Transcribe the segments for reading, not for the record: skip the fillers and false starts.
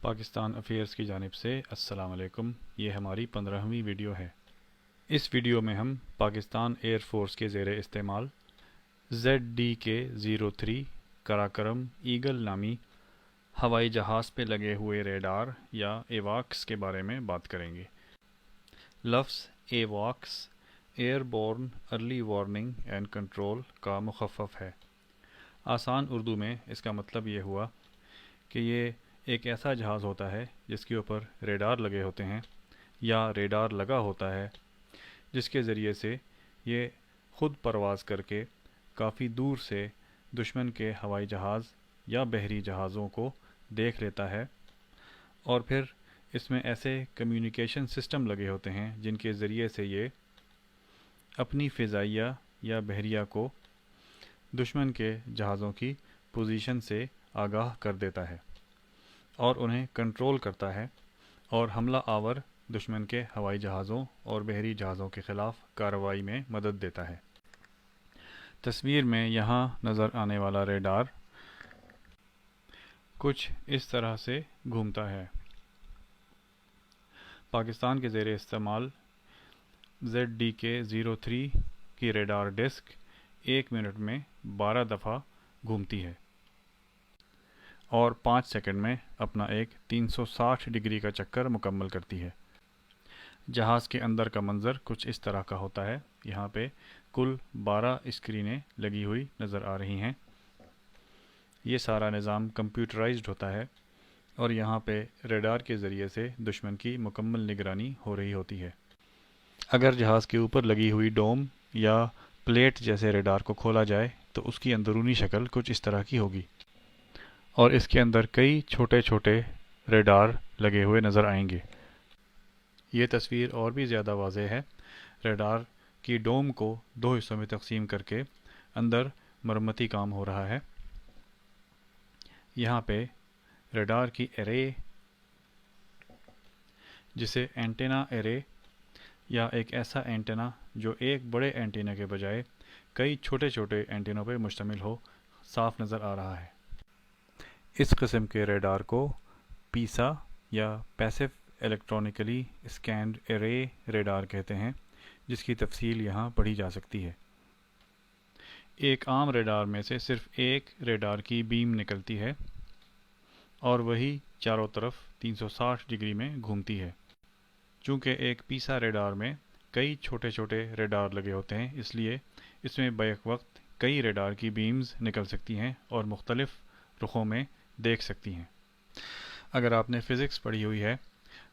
Pakistan affairs کی جانب سے السلام علیکم۔ یہ ہماری 15ویں ویڈیو ہے۔ اس ویڈیو میں ہم پاکستان ایئر فورس کے زیر استعمال ZDK-03 قراقرم ایگل نامی ہوائی جہاز پہ لگے ہوئے ریڈار یا ایواکس کے بارے میں بات کریں گے۔ لفظ ایواکس airborne early warning and control کا مخفف ہے۔ آسان اردو میں اس کا مطلب یہ ہوا کہ یہ ایک ایسا جہاز ہوتا ہے جس کے اوپر ریڈار لگے ہوتے ہیں یا ریڈار لگا ہوتا ہے، جس کے ذریعے سے یہ خود پرواز کر کے کافی دور سے دشمن کے ہوائی جہاز یا بحری جہازوں کو دیکھ لیتا ہے، اور پھر اس میں ایسے کمیونیکیشن سسٹم لگے ہوتے ہیں جن کے ذریعے سے یہ اپنی فضائیہ یا بحریہ کو دشمن کے جہازوں کی پوزیشن سے آگاہ کر دیتا ہے اور انہیں کنٹرول کرتا ہے اور حملہ آور دشمن کے ہوائی جہازوں اور بحری جہازوں کے خلاف کارروائی میں مدد دیتا ہے۔ تصویر میں یہاں نظر آنے والا ریڈار کچھ اس طرح سے گھومتا ہے۔ پاکستان کے زیر استعمال ZDK-03 کی ریڈار ڈسک 1 منٹ میں 12 دفعہ گھومتی ہے اور 5 سیکنڈ میں اپنا ایک 360 ڈگری کا چکر مکمل کرتی ہے۔ جہاز کے اندر کا منظر کچھ اس طرح کا ہوتا ہے۔ یہاں پہ کل 12 اسکرینیں لگی ہوئی نظر آ رہی ہیں۔ یہ سارا نظام کمپیوٹرائزڈ ہوتا ہے اور یہاں پہ ریڈار کے ذریعے سے دشمن کی مکمل نگرانی ہو رہی ہوتی ہے۔ اگر جہاز کے اوپر لگی ہوئی ڈوم یا پلیٹ جیسے ریڈار کو کھولا جائے تو اس کی اندرونی شکل کچھ اس طرح کی ہوگی، اور اس کے اندر کئی چھوٹے چھوٹے ریڈار لگے ہوئے نظر آئیں گے۔ یہ تصویر اور بھی زیادہ واضح ہے۔ ریڈار کی ڈوم کو 2 حصوں میں تقسیم کر کے اندر مرمتی کام ہو رہا ہے۔ یہاں پہ ریڈار کی ایرے، جسے اینٹینا ایرے یا ایک ایسا اینٹینا جو ایک بڑے اینٹینا کے بجائے کئی چھوٹے چھوٹے اینٹینوں پہ مشتمل ہو، صاف نظر آ رہا ہے۔ اس قسم کے ریڈار کو پیسا یا پیسو الیکٹرانکلی اسکینڈ ایرے ریڈار کہتے ہیں، جس کی تفصیل یہاں پڑھی جا سکتی ہے۔ ایک عام ریڈار میں سے صرف ایک ریڈار کی بیم نکلتی ہے اور وہی چاروں طرف 360 ڈگری میں گھومتی ہے۔ چونکہ ایک پیسا ریڈار میں کئی چھوٹے چھوٹے ریڈار لگے ہوتے ہیں، اس لیے اس میں بیک وقت کئی ریڈار کی بیمز نکل سکتی ہیں اور مختلف رخوں میں دیکھ سکتی ہیں۔ اگر آپ نے فزکس پڑھی ہوئی ہے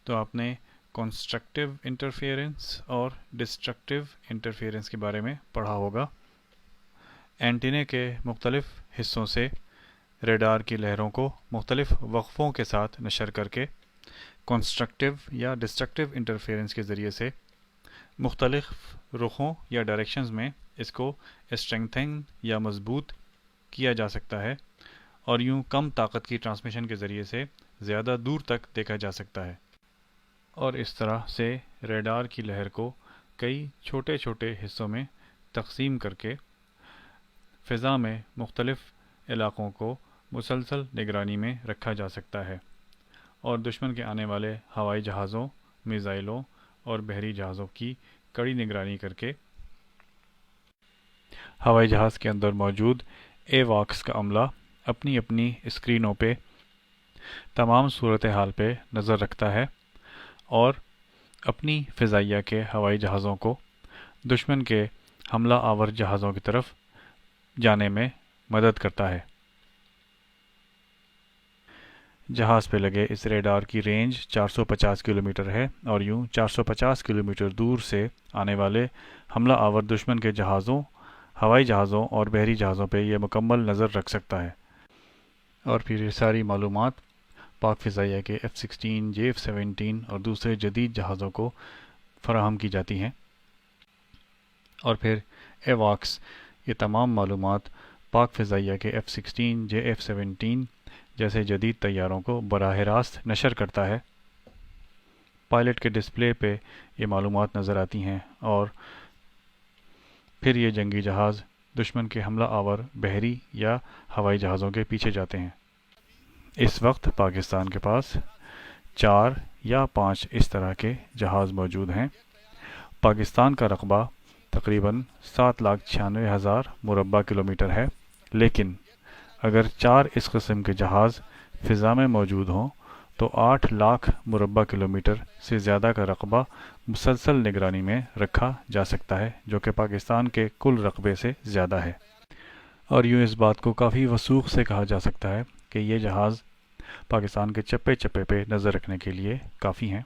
تو آپ نے کنسٹرکٹیو انٹرفیئرنس اور ڈسٹرکٹیو انٹرفیئرنس کے بارے میں پڑھا ہوگا۔ اینٹینے کے مختلف حصوں سے ریڈار کی لہروں کو مختلف وقفوں کے ساتھ نشر کر کے کنسٹرکٹیو یا ڈسٹرکٹیو انٹرفیئرنس کے ذریعے سے مختلف رخوں یا ڈائریکشنز میں اس کو اسٹرینگتھن یا مضبوط کیا جا سکتا ہے، اور یوں کم طاقت کی ٹرانسمیشن کے ذریعے سے زیادہ دور تک دیکھا جا سکتا ہے، اور اس طرح سے ریڈار کی لہر کو کئی چھوٹے چھوٹے حصوں میں تقسیم کر کے فضا میں مختلف علاقوں کو مسلسل نگرانی میں رکھا جا سکتا ہے، اور دشمن کے آنے والے ہوائی جہازوں، میزائلوں اور بحری جہازوں کی کڑی نگرانی کر کے ہوائی جہاز کے اندر موجود ایواکس کا عملہ اپنی اپنی اسکرینوں پہ تمام صورتحال پہ نظر رکھتا ہے اور اپنی فضائیہ کے ہوائی جہازوں کو دشمن کے حملہ آور جہازوں کی طرف جانے میں مدد کرتا ہے۔ جہاز پہ لگے اس ریڈار کی رینج 450 کلومیٹر ہے، اور یوں 450 کلومیٹر دور سے آنے والے حملہ آور دشمن کے جہازوں، ہوائی جہازوں اور بحری جہازوں پہ یہ مکمل نظر رکھ سکتا ہے، اور پھر یہ ساری معلومات پاک فضائیہ کے F-16، J-17 اور دوسرے جدید جہازوں کو فراہم کی جاتی ہیں، اور پھر ایواکس یہ تمام معلومات پاک فضائیہ کے F-16، J-17 جیسے جدید طیاروں کو براہ راست نشر کرتا ہے۔ پائلٹ کے ڈسپلے پہ یہ معلومات نظر آتی ہیں، اور پھر یہ جنگی جہاز دشمن کے حملہ آور بحری یا ہوائی جہازوں کے پیچھے جاتے ہیں۔ اس وقت پاکستان کے پاس 4 یا 5 اس طرح کے جہاز موجود ہیں۔ پاکستان کا رقبہ تقریباً 7,96,000 مربع کلومیٹر ہے، لیکن اگر 4 اس قسم کے جہاز فضا میں موجود ہوں تو 8 لاکھ مربع کلومیٹر سے زیادہ کا رقبہ مسلسل نگرانی میں رکھا جا سکتا ہے، جو کہ پاکستان کے کل رقبے سے زیادہ ہے۔ اور یوں اس بات کو کافی وثوق سے کہا جا سکتا ہے کہ یہ جہاز پاکستان کے چپے چپے پہ نظر رکھنے کے لیے کافی ہیں۔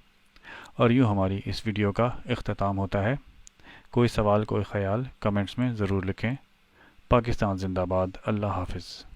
اور یوں ہماری اس ویڈیو کا اختتام ہوتا ہے۔ کوئی سوال، کوئی خیال کمنٹس میں ضرور لکھیں۔ پاکستان زندہ باد۔ اللہ حافظ۔